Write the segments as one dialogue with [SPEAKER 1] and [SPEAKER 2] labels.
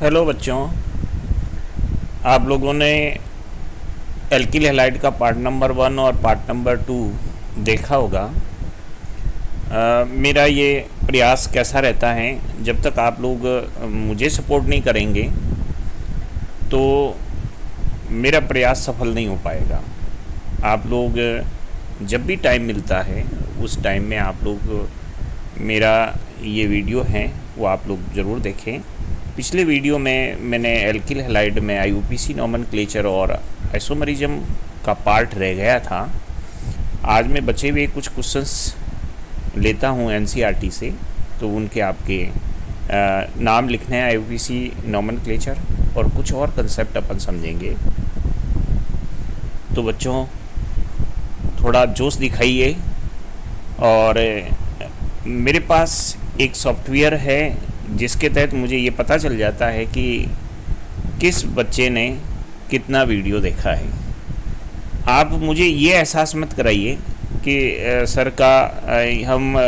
[SPEAKER 1] Hello बच्चों, आप लोगों ने एल्किल हैलाइड का पार्ट नंबर 1 और पार्ट नंबर 2 देखा होगा। मेरा ये प्रयास कैसा रहता है, जब तक आप लोग मुझे सपोर्ट नहीं करेंगे तो मेरा प्रयास सफल नहीं हो पाएगा। आप लोग जब भी टाइम मिलता है उस टाइम में आप लोग मेरा ये वीडियो है वो आप लोग ज़रूर देखें। पिछले वीडियो में मैंने एल्किल हैलाइड में आईयूपीसी नोमेनक्लेचर और आइसोमरिज्म का पार्ट रह गया था। आज मैं बचे हुए कुछ क्वेश्चंस लेता हूं एनसीईआरटी से, तो उनके आपके नाम लिखने हैं आईयूपीसी नोमेनक्लेचर और कुछ और कंसेप्ट अपन समझेंगे। तो बच्चों थोड़ा जोश दिखाइए। और मेरे पास एक सॉफ्टवेयर है जिसके तहत मुझे ये पता चल जाता है कि किस बच्चे ने कितना वीडियो देखा है। आप मुझे ये एहसास मत कराइए कि सर का हम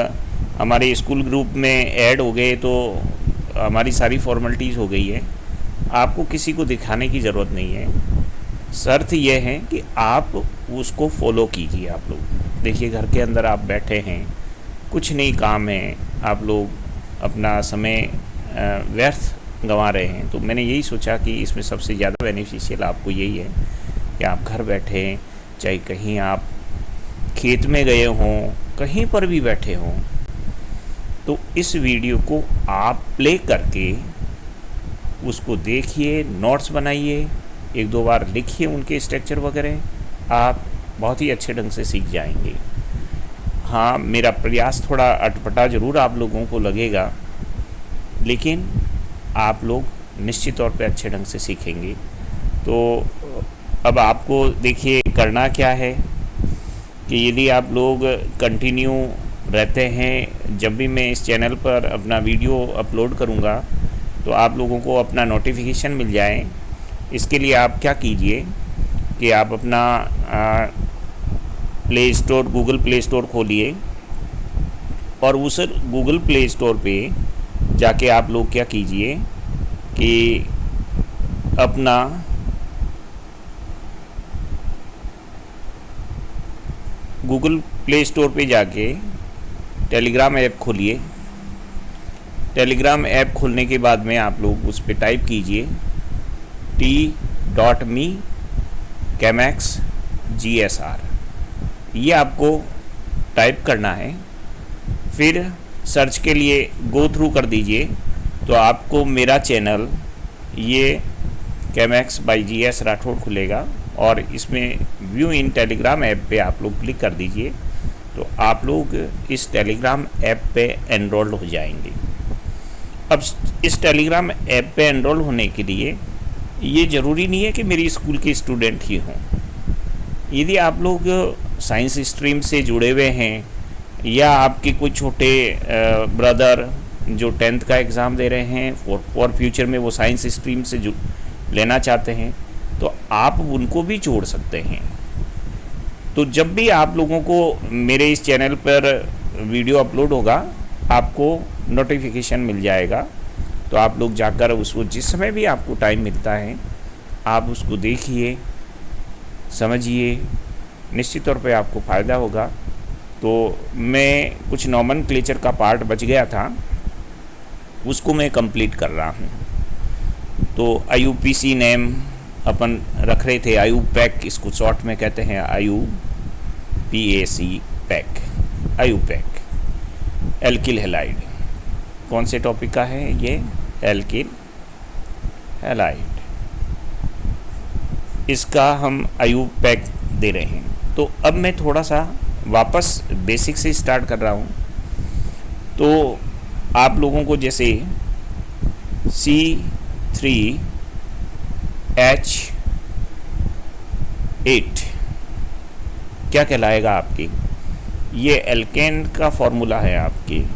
[SPEAKER 1] हमारे स्कूल ग्रुप में ऐड हो गए तो हमारी सारी फॉर्मेलिटीज़ हो गई है। आपको किसी को दिखाने की ज़रूरत नहीं है। शर्त यह है कि आप उसको फॉलो कीजिए। आप लोग देखिए, घर के अंदर आप बैठे हैं, कुछ नहीं काम है, आप लोग अपना समय व्यर्थ गंवा रहे हैं। तो मैंने यही सोचा कि इसमें सबसे ज़्यादा बेनिफिशियल आपको यही है कि आप घर बैठे, चाहे कहीं आप खेत में गए हों, कहीं पर भी बैठे हों, तो इस वीडियो को आप प्ले करके उसको देखिए, नोट्स बनाइए, एक दो बार लिखिए उनके स्ट्रक्चर वगैरह, आप बहुत ही अच्छे ढंग से सीख जाएंगे। हाँ, मेरा प्रयास थोड़ा अटपटा ज़रूर आप लोगों को लगेगा, लेकिन आप लोग निश्चित तौर पे अच्छे ढंग से सीखेंगे। तो अब आपको देखिए करना क्या है कि यदि आप लोग कंटिन्यू रहते हैं, जब भी मैं इस चैनल पर अपना वीडियो अपलोड करूँगा तो आप लोगों को अपना नोटिफिकेशन मिल जाए। इसके लिए आप क्या कीजिए कि आप अपना play store, Google play store खोलिए और उस गूगल प्ले स्टोर पे जाके आप लोग क्या कीजिए कि अपना गूगल प्ले स्टोर पे जाके टेलीग्राम ऐप खोलिए। टेलीग्राम ऐप खोलने के बाद में आप लोग उस पर टाइप कीजिए t.me कैमैक्स GSR। ये आपको टाइप करना है, फिर सर्च के लिए गो थ्रू कर दीजिए तो आपको मेरा चैनल ये कैमैक्स बाय GS राठौड़ खुलेगा और इसमें व्यू इन टेलीग्राम ऐप पे आप लोग क्लिक कर दीजिए तो आप लोग इस टेलीग्राम ऐप पे एनरोल्ड हो जाएंगे। अब इस टेलीग्राम ऐप पे एनरोल होने के लिए ये ज़रूरी नहीं है कि मेरी स्कूल के स्टूडेंट ही हों। यदि आप लोग साइंस स्ट्रीम से जुड़े हुए हैं या आपके कोई छोटे ब्रदर जो 10th का एग्ज़ाम दे रहे हैं फॉर फ्यूचर में वो साइंस स्ट्रीम से लेना चाहते हैं, तो आप उनको भी जोड़ सकते हैं। तो जब भी आप लोगों को मेरे इस चैनल पर वीडियो अपलोड होगा आपको नोटिफिकेशन मिल जाएगा। तो आप लोग जाकर उसको जिस समय भी आपको टाइम मिलता है आप उसको देखिए, समझिए, निश्चित तौर पे आपको फ़ायदा होगा। तो मैं कुछ नोमेनक्लेचर का पार्ट बच गया था उसको मैं कंप्लीट कर रहा हूँ। तो आईयूपीसी नेम अपन रख रहे थे, आईयूपैक इसको शॉर्ट में कहते हैं, IUPAC pack, IUPAC alkyl halide. कौन से टॉपिक का है ये? Alkyl halide. इसका हम आईयूपैक दे रहे हैं। तो अब मैं थोड़ा सा वापस बेसिक से स्टार्ट कर रहा हूँ। तो आप लोगों को जैसे C3H8 क्या कहलाएगा आपकी? ये एल्केन का फॉर्मूला है आपकी,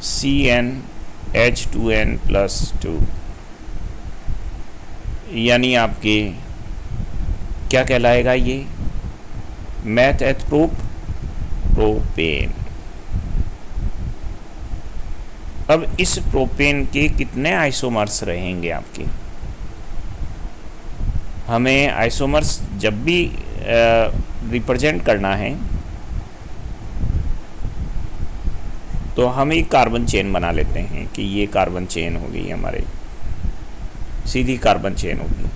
[SPEAKER 1] CnH2n+2, यानी आपके क्या कहलाएगा ये? मेथैप्रोपेन। अब इस प्रोपेन के कितने आइसोमर्स रहेंगे आपके? हमें आइसोमर्स जब भी रिप्रेजेंट करना है तो हम एक कार्बन चेन बना लेते हैं कि ये कार्बन चेन हो गई हमारे, सीधी कार्बन चेन होगी।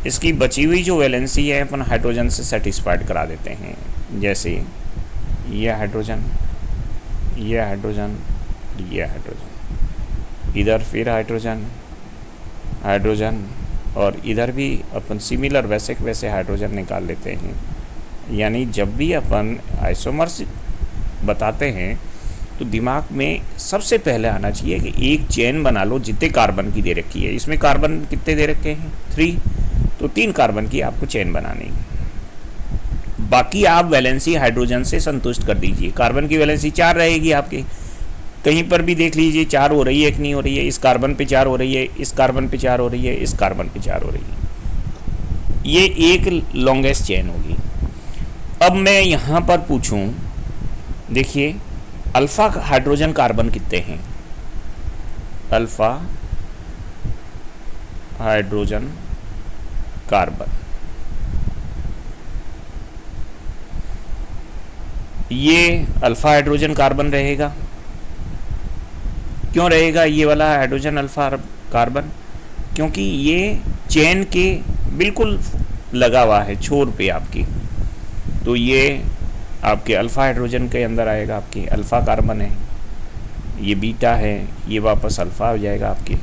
[SPEAKER 1] इसकी बची हुई जो वैलेंसी है अपन हाइड्रोजन से सेटिस्फाइड करा देते हैं। जैसे ये हाइड्रोजन, ये हाइड्रोजन, ये हाइड्रोजन, इधर फिर हाइड्रोजन, हाइड्रोजन, और इधर भी अपन सिमिलर वैसे के वैसे हाइड्रोजन निकाल लेते हैं। यानी जब भी अपन आइसोमर्स बताते हैं तो दिमाग में सबसे पहले आना चाहिए कि एक चेन बना लो जितने कार्बन की दे रखी है। इसमें कार्बन कितने दे रखे हैं? 3, तो 3 कार्बन की आपको चेन बनानी। बाकी आप वैलेंसी हाइड्रोजन से संतुष्ट कर दीजिए। कार्बन की वैलेंसी 4 रहेगी आपकी, कहीं पर भी देख लीजिए 4 हो रही है कि नहीं हो रही है। इस कार्बन पे 4 हो रही है, इस कार्बन पे 4 हो रही है, इस कार्बन पे 4 हो रही है। ये एक लॉन्गेस्ट चेन होगी। अब मैं यहाँ पर पूछूं, देखिए अल्फा हाइड्रोजन कार्बन कितने हैं? अल्फा हाइड्रोजन कार्बन, ये अल्फा हाइड्रोजन कार्बन रहेगा। क्यों रहेगा ये वाला हाइड्रोजन अल्फा कार्बन? क्योंकि ये चेन के बिल्कुल लगा हुआ है छोर पे आपकी, तो ये आपके अल्फा हाइड्रोजन के अंदर आएगा। आपकी अल्फा कार्बन है, ये बीटा है, ये वापस अल्फा हो जाएगा आपकी।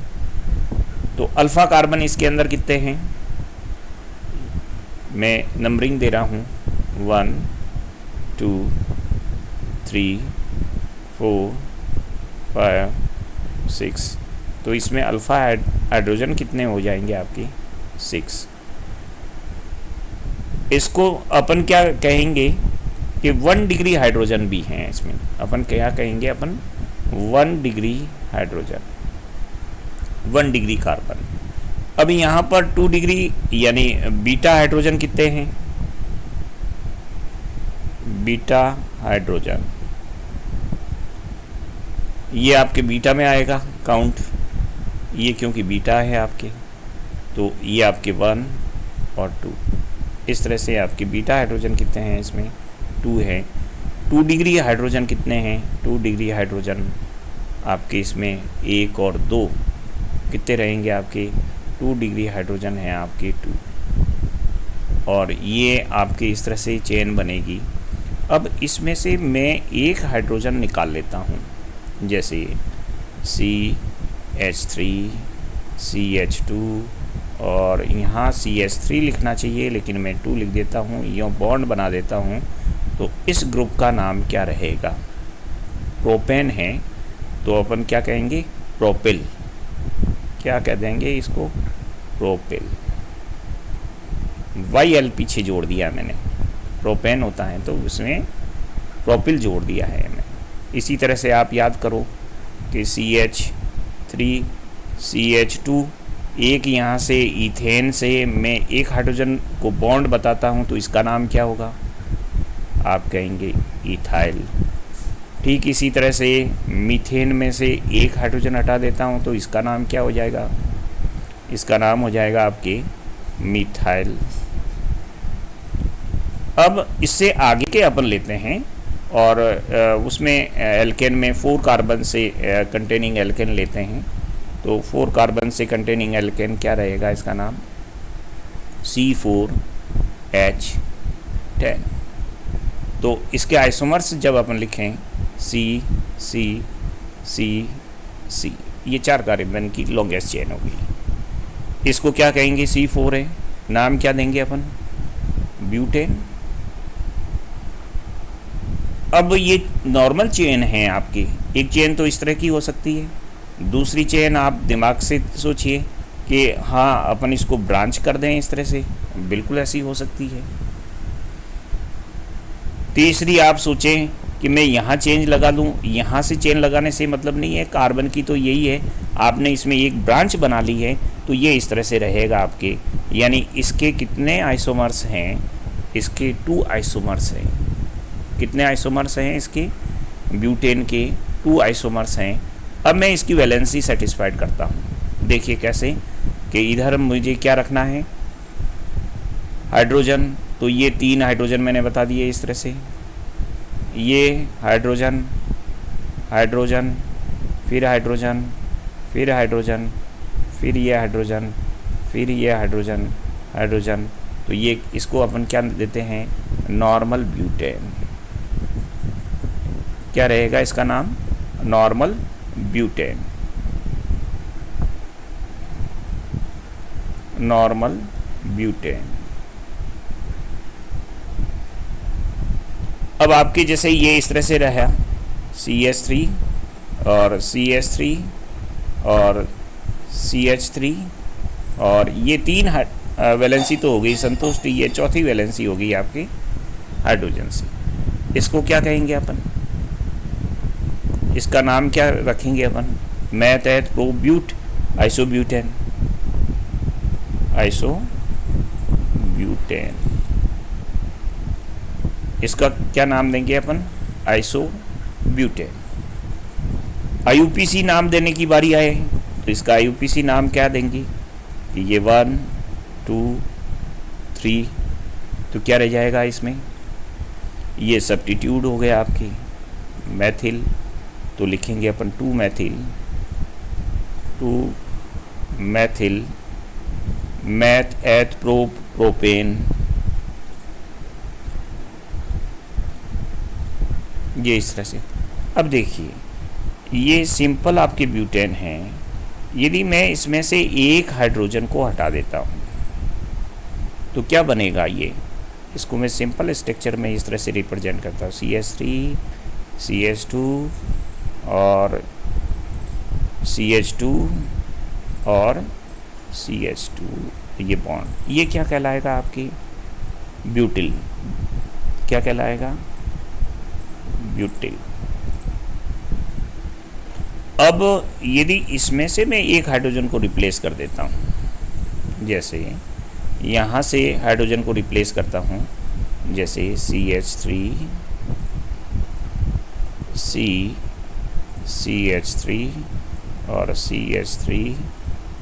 [SPEAKER 1] तो अल्फा कार्बन इसके अंदर कितने हैं? मैं नंबरिंग दे रहा हूँ 1 2 3 4 5 6। तो इसमें अल्फा हाइड्रोजन कितने हो जाएंगे आपकी? 6। इसको अपन क्या कहेंगे कि 1 डिग्री हाइड्रोजन भी हैं इसमें। अपन क्या कहेंगे? अपन 1 डिग्री हाइड्रोजन, 1 डिग्री कार्बन। अब यहाँ पर 2 डिग्री यानी बीटा हाइड्रोजन कितने हैं? बीटा हाइड्रोजन ये आपके बीटा में आएगा काउंट, ये क्योंकि बीटा है आपके, तो ये आपके 1 और 2। इस तरह से आपके बीटा हाइड्रोजन कितने हैं इसमें? 2 है। 2 डिग्री हाइड्रोजन कितने हैं? 2 डिग्री हाइड्रोजन आपके इसमें 1 और 2 कितने रहेंगे आपके? 2 डिग्री हाइड्रोजन है आपके 2, और ये आपके इस तरह से चेन बनेगी। अब इसमें से मैं एक हाइड्रोजन निकाल लेता हूँ, जैसे CH3 CH2, और यहाँ CH3 लिखना चाहिए लेकिन मैं 2 लिख देता हूँ, यूँ बॉन्ड बना देता हूँ। तो इस ग्रुप का नाम क्या रहेगा? प्रोपेन है, तो अपन क्या कहेंगे? प्रोपिल। क्या कह देंगे इसको? प्रोपिल। YL पीछे जोड़ दिया मैंने, प्रोपेन होता है तो उसमें प्रोपिल जोड़ दिया है मैंने। इसी तरह से आप याद करो कि CH3 CH2, एक यहाँ से इथेन से मैं एक हाइड्रोजन को बॉन्ड बताता हूँ तो इसका नाम क्या होगा? आप कहेंगे इथाइल। ठीक इसी तरह से मीथेन में से एक हाइड्रोजन हटा देता हूँ तो इसका नाम क्या हो जाएगा? इसका नाम हो जाएगा आपके मिथाइल। अब इससे आगे के अपन लेते हैं और उसमें एल्केन में 4 कार्बन से कंटेनिंग एल्केन लेते हैं। तो 4 कार्बन से कंटेनिंग एल्केन क्या रहेगा? इसका नाम C4H10। तो इसके आइसोमर्स जब अपन लिखें C C C C, ये 4 कार्बन की लॉन्गेस्ट चेन होगी। इसको क्या कहेंगे? C4 है, नाम क्या देंगे अपन? ब्यूटेन। अब ये नॉर्मल चेन है आपकी। एक चेन तो इस तरह की हो सकती है, दूसरी चेन आप दिमाग से सोचिए कि हाँ अपन इसको ब्रांच कर दें इस तरह से, बिल्कुल ऐसी हो सकती है। तीसरी आप सोचें कि मैं यहाँ चेंज लगा दूँ, यहाँ से चेन लगाने से मतलब नहीं है, कार्बन की तो यही है, आपने इसमें एक ब्रांच बना ली है तो ये इस तरह से रहेगा आपके। यानी इसके कितने आइसोमर्स हैं? इसके 2 आइसोमर्स हैं। कितने आइसोमर्स हैं इसके? ब्यूटेन के 2 आइसोमर्स हैं। अब मैं इसकी वैलेंसी सेटिस्फाइड करता हूँ। देखिए कैसे कि इधर मुझे क्या रखना है, हाइड्रोजन, तो ये 3 हाइड्रोजन मैंने बता दिए इस तरह से, ये हाइड्रोजन, हाइड्रोजन, फिर हाइड्रोजन, फिर हाइड्रोजन, फिर ये हाइड्रोजन, फिर ये हाइड्रोजन, हाइड्रोजन, तो ये इसको अपन क्या देते हैं, नॉर्मल ब्यूटेन। क्या रहेगा इसका नाम, नॉर्मल ब्यूटेन, नॉर्मल ब्यूटेन। अब आपके जैसे ये इस तरह से रहा, CH3 और CH3 और CH3, और ये 3 वैलेंसी तो हो गई संतुष्ट, ये चौथी वैलेंसी हो गई आपकी हाइड्रोजन से। इसको क्या कहेंगे अपन, इसका नाम क्या रखेंगे अपन, मैथ एट प्रोब्यूट आइसोब्यूटेन, आइसोब्यूटेन। इसका क्या नाम देंगे अपन, आइसोब्यूटेन। IUPAC नाम देने की बारी आए तो इसका IUPAC नाम क्या देंगे, ये 1 2 3, तो क्या रह जाएगा इसमें, ये सब्स्टिट्यूट हो गया आपकी मैथिल, तो लिखेंगे अपन 2 मैथिल, 2 मैथिल, मैथ एथ प्रोपेन, ये इस तरह से। अब देखिए ये सिंपल आपके ब्यूटेन हैं, यदि मैं इसमें से एक हाइड्रोजन को हटा देता हूँ तो क्या बनेगा, ये इसको मैं सिंपल स्ट्रक्चर में इस तरह से रिप्रेजेंट करता हूँ, CH3 CH2 और CH2 और CH2, ये बॉन्ड, ये क्या कहलाएगा आपकी ब्यूटिल, क्या कहलाएगा ब्यूटिल। अब यदि इसमें से मैं एक हाइड्रोजन को रिप्लेस कर देता हूँ, जैसे यहाँ से हाइड्रोजन को रिप्लेस करता हूँ, जैसे CH3 CH3 और CH3,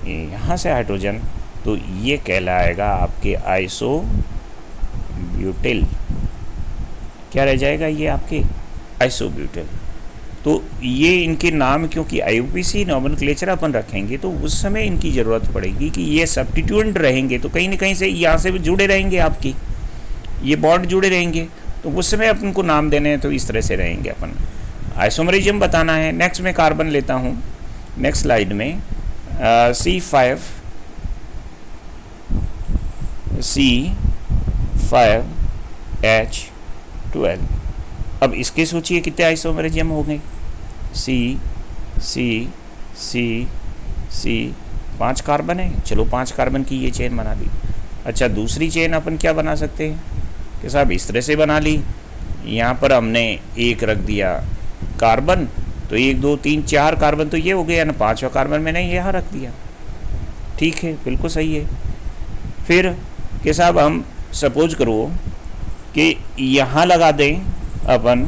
[SPEAKER 1] यहाँ से हाइड्रोजन, तो ये कहलाएगा आपके आइसोब्यूटिल। क्या रह जाएगा ये आपके आइसोब्यूटिल। तो ये इनके नाम क्योंकि IUPAC नॉमेनक्लेचर अपन रखेंगे तो उस समय इनकी ज़रूरत पड़ेगी कि ये सब्स्टिट्यूएंट रहेंगे, तो कहीं ना कहीं से यहाँ से भी जुड़े रहेंगे, आपकी ये बॉन्ड जुड़े रहेंगे, तो उस समय अपन को नाम देने हैं तो इस तरह से रहेंगे अपन। आइसोमरिज्म बताना है। नेक्स्ट मैं कार्बन लेता हूँ, नेक्स्ट स्लाइड में C5H12। अब इसके सोचिए कितने आइसोमरिज्म हो गए, C 5 कार्बन है, चलो 5 कार्बन की ये चेन बना ली। अच्छा दूसरी चेन अपन क्या बना सकते हैं कि साहब इस तरह से बना ली, यहाँ पर हमने एक रख दिया कार्बन, तो 1 2 3 4 कार्बन तो ये हो गया ना, 5वां कार्बन मैंने यहाँ रख दिया, ठीक है बिल्कुल सही है। फिर कि साहब हम सपोज करो कि यहाँ लगा दें अपन,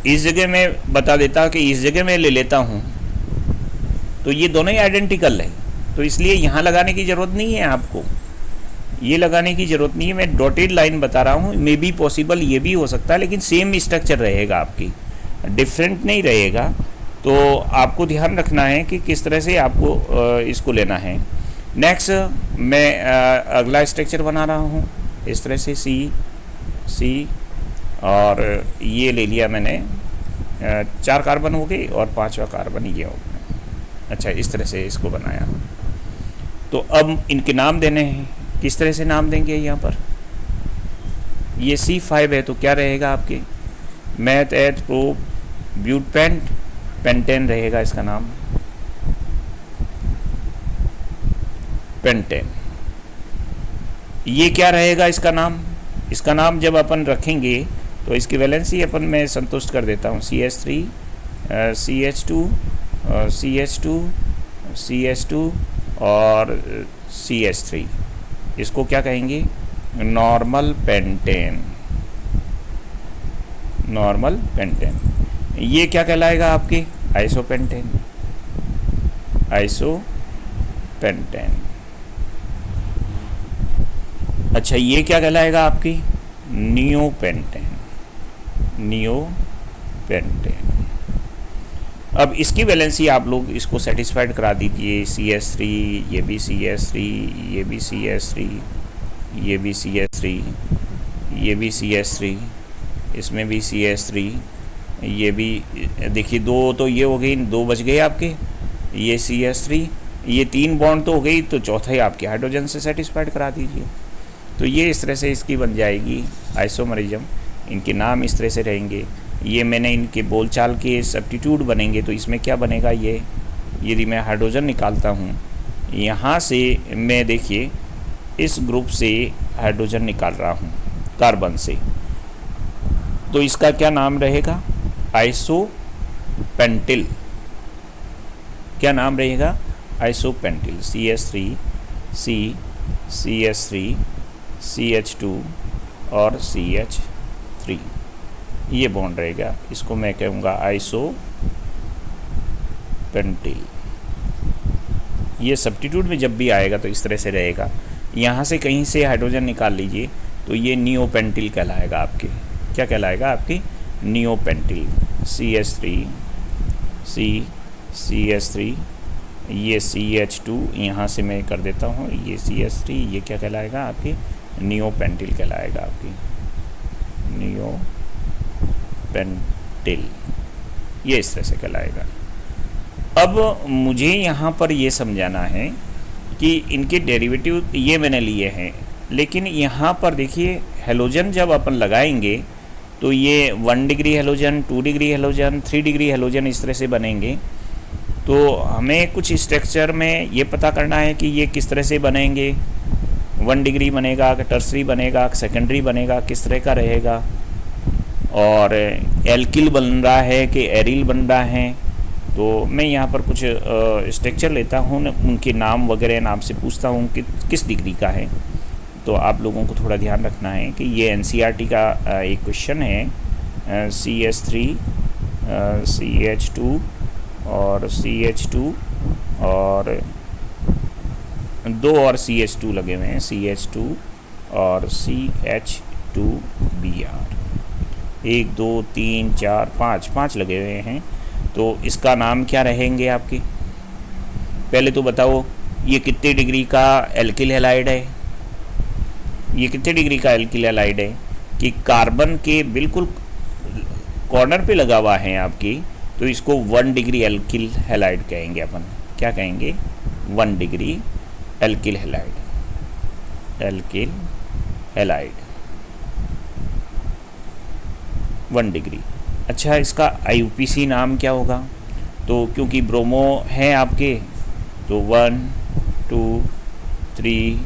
[SPEAKER 1] इस जगह में बता देता कि इस जगह में ले लेता हूँ, तो ये दोनों ही आइडेंटिकल है, तो इसलिए यहाँ लगाने की ज़रूरत नहीं है, आपको ये लगाने की ज़रूरत नहीं है। मैं डॉटेड लाइन बता रहा हूँ, मे बी पॉसिबल ये भी हो सकता है, लेकिन सेम स्ट्रक्चर रहेगा आपकी, डिफरेंट नहीं रहेगा। तो आपको ध्यान रखना है कि किस तरह से आपको इसको लेना है। नेक्स्ट मैं अगला स्ट्रक्चर बना रहा हूँ इस तरह से, C और ये ले लिया मैंने, 4 कार्बन हो गए और 5वां कार्बन ये हो गया। अच्छा इस तरह से इसको बनाया। तो अब इनके नाम देने हैं, किस तरह से नाम देंगे, यहाँ पर ये C5 है तो क्या रहेगा आपके, मैथ एट प्रो ब्यूटपेंट पेंटेन रहेगा इसका नाम, पेंटेन। ये क्या रहेगा इसका नाम, इसका नाम जब अपन रखेंगे तो इसकी वैलेंसी अपन मैं संतुष्ट कर देता हूँ, CH3 CH2 CH2 CH2 और CH3, इसको क्या कहेंगे, नॉर्मल पेंटेन, नॉर्मल पेंटेन। ये क्या कहलाएगा आपके? आइसोपेंटेन। आइसोपेंटेन। अच्छा, ये क्या कहलाएगा आपकी? नियोपेंटेन। नियोपेंटेन। अब इसकी वैलेंसी आप लोग इसको सेटिस्फाइड करा दीजिए। CS3, ये भी CS3, ये भी CS3, ये भी CS3, ये भी CS3, इसमें भी CS3, ये भी। देखिए, दो तो ये हो गई, दो बच गए आपके। ये CS3, ये 3 बॉन्ड तो हो गई, तो चौथा ही आपके हाइड्रोजन से सेटिस्फाइड करा दीजिए। तो ये इस तरह से इसकी बन जाएगी आइसोमरिज्म। इनके नाम इस तरह से रहेंगे। ये मैंने इनके बोलचाल के सब्स्टिट्यूट बनेंगे। तो इसमें क्या बनेगा? ये यदि मैं हाइड्रोजन निकालता हूँ यहाँ से, मैं देखिए इस ग्रुप से हाइड्रोजन निकाल रहा हूँ कार्बन से, तो इसका क्या नाम रहेगा? आइसोपेंटिल। क्या नाम रहेगा? आइसोपेंटिल। CS3, CS3, CH2 और CH3, ये बॉन्ड रहेगा। इसको मैं कहूँगा आइसोपेंटिल। ये सब्स्टिट्यूट में जब भी आएगा तो इस तरह से रहेगा। यहाँ से कहीं से हाइड्रोजन निकाल लीजिए तो ये नियोपेंटिल कहलाएगा आपके। क्या कहलाएगा आपकी? नियोपेंटिल। CH3, CS3, ये CH2, यहाँ से मैं कर देता हूँ ये CH3, ये क्या कहलाएगा आपकी? नियोपेंटिल कहलाएगा आपकी। नियोपेंटिल, ये इस तरह से कहलाएगा। अब मुझे यहाँ पर ये समझाना है कि इनके डेरिवेटिव ये मैंने लिए हैं, लेकिन यहाँ पर देखिए हेलोजन जब अपन लगाएंगे तो ये 1 degree halogen, 2 degree halogen, 3 degree halogen इस तरह से बनेंगे। तो हमें कुछ स्ट्रक्चर में ये पता करना है कि ये किस तरह से बनेंगे। 1 डिग्री बनेगा कि टर्सरी बनेगा, सेकेंडरी बनेगा, किस तरह का रहेगा, और एल्किल बन रहा है कि एरिल बन रहा है। तो मैं यहाँ पर कुछ स्ट्रक्चर लेता हूँ, उनके नाम वगैरह नाम से पूछता हूँ कि किस डिग्री का है। तो आप लोगों को थोड़ा ध्यान रखना है कि ये NCERT का एक क्वेश्चन है। CS3, CH2 और CH2 और 2 और CH2 लगे हुए हैं, CH2 और CH2Br। 1 2 3 4 5 लगे हुए हैं। तो इसका नाम क्या रहेंगे आपके? पहले तो बताओ ये कितने डिग्री का एल्किल हैलाइड है? ये कितने डिग्री का एल्किल हैलाइड है कि कार्बन के बिल्कुल कॉर्नर पे लगा हुआ है आपकी, तो इसको 1 डिग्री एल्किल हैलाइड कहेंगे अपन। क्या कहेंगे? 1 degree alkyl halide. Alkyl halide 1 degree. अच्छा, इसका IUPAC नाम क्या होगा? तो क्योंकि ब्रोमो हैं आपके, तो 1 2 3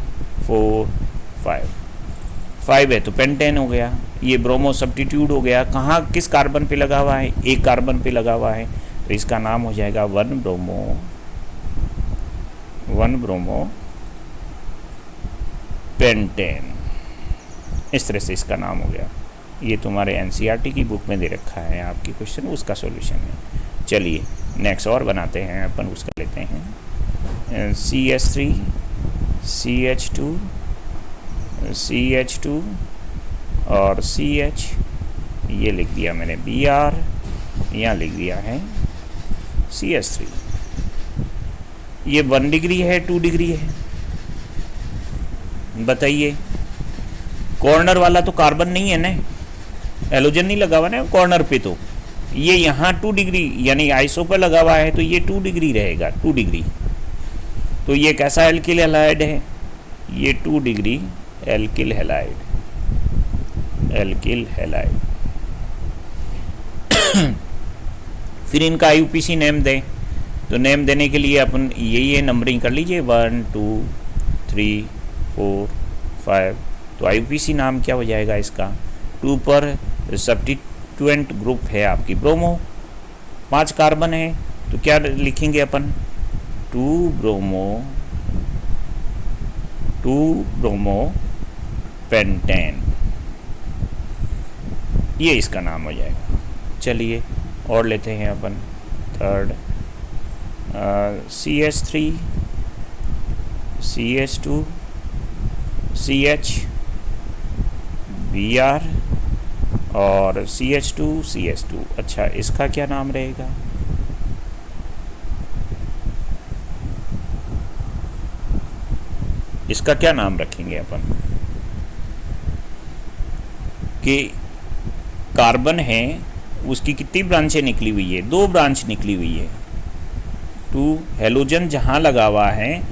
[SPEAKER 1] 4 5 है तो पेंटेन हो गया। ये ब्रोमो सब्स्टिट्यूट हो गया। कहाँ, किस कार्बन पे लगा हुआ है? एक कार्बन पे लगा हुआ है, तो इसका नाम हो जाएगा 1 ब्रोमो पेंटेन। इस तरह से इसका नाम हो गया। ये तुम्हारे NCERT की बुक में दे रखा है आपकी क्वेश्चन, उसका सॉल्यूशन है। चलिए नेक्स्ट और बनाते हैं अपन, उसका लेते हैं CS3, CH2, CH2 और CH, ये लिख दिया मैंने Br, यहाँ लिख दिया है CS3। ये 1 डिग्री है 2 डिग्री है? बताइए। कॉर्नर वाला तो कार्बन नहीं है ना, हेलोजन नहीं लगा हुआ ना कॉर्नर पे, तो ये यहाँ 2 डिग्री यानी आइसो पर लगा हुआ है, तो ये 2 डिग्री रहेगा। 2 डिग्री तो ये कैसा एल्किल हैलाइड है? ये 2 degree alkyl halide. Alkyl halide. फिर इनका IUPAC नेम दें, तो नेम देने के लिए अपन ये नंबरिंग कर लीजिए 1 2 3 4 5। तो IUPAC नाम क्या हो जाएगा इसका? 2 पर सब्स्टिट्यूएंट ग्रुप है आपकी ब्रोमो, 5 कार्बन है, तो क्या लिखेंगे अपन? 2 ब्रोमो पेंटेन, ये इसका नाम हो जाएगा। चलिए और लेते हैं अपन third, CH3 CH2 CH Br और CH2 CH2। अच्छा, इसका क्या नाम रहेगा? इसका क्या नाम रखेंगे अपन? कि कार्बन है उसकी कितनी ब्रांचें निकली हुई है? 2 ब्रांच निकली हुई है। 2 हेलोजन जहाँ लगा हुआ है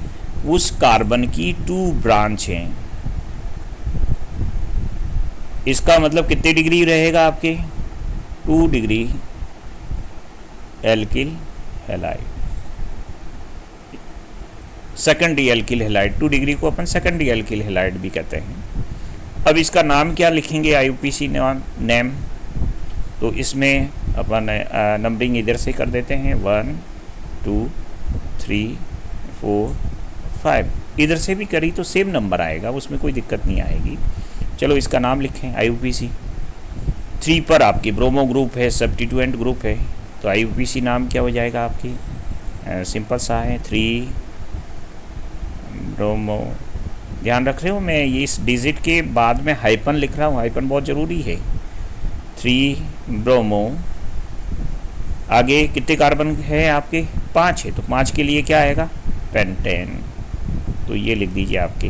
[SPEAKER 1] उस कार्बन की 2 ब्रांच हैं। इसका मतलब कितने डिग्री रहेगा आपके? 2 degree alkyl halide, secondary alkyl halide. 2 degree को अपन सेकेंडरी एल्किल हैलाइड भी कहते हैं। अब इसका नाम क्या लिखेंगे? IUPAC name. तो इसमें अपन नंबरिंग इधर से कर देते हैं, 1 2 3 4 5। इधर से भी करी तो सेम नंबर आएगा, उसमें कोई दिक्कत नहीं आएगी। चलो इसका नाम लिखें IUPAC। 3 पर आपकी ब्रोमो ग्रुप है, सब्स्टिट्यूएंट ग्रुप है, तो IUPAC नाम क्या हो जाएगा आपकी? सिंपल सा है, 3 ब्रोमो। ध्यान रख रहे हो, मैं ये इस डिजिट के बाद में हाइपन लिख रहा हूँ, हाइपन बहुत ज़रूरी है। 3 ब्रोमो। आगे कितने कार्बन है आपके? 5 है, तो 5 के लिए क्या आएगा? पेंटेन। तो ये लिख दीजिए आपके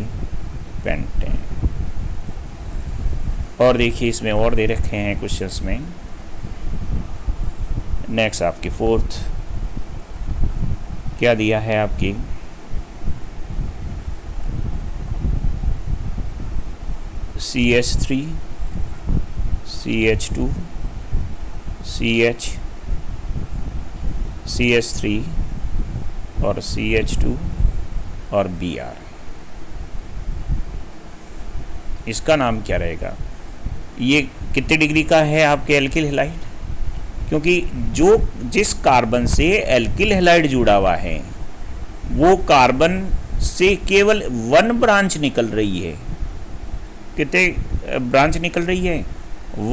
[SPEAKER 1] पेंटेन। और देखिए इसमें और दे रखे हैं क्वेश्चंस में। नेक्स्ट आपकी 4th क्या दिया है आपकी? CH3 CH2 CH CH3 और CH2 और Br। इसका नाम क्या रहेगा? ये कितने डिग्री का है आपके एल्किल हैलाइड? क्योंकि जिस कार्बन से एल्किल हैलाइड जुड़ा हुआ है वो कार्बन से केवल 1 ब्रांच निकल रही है। कितने ब्रांच निकल रही है?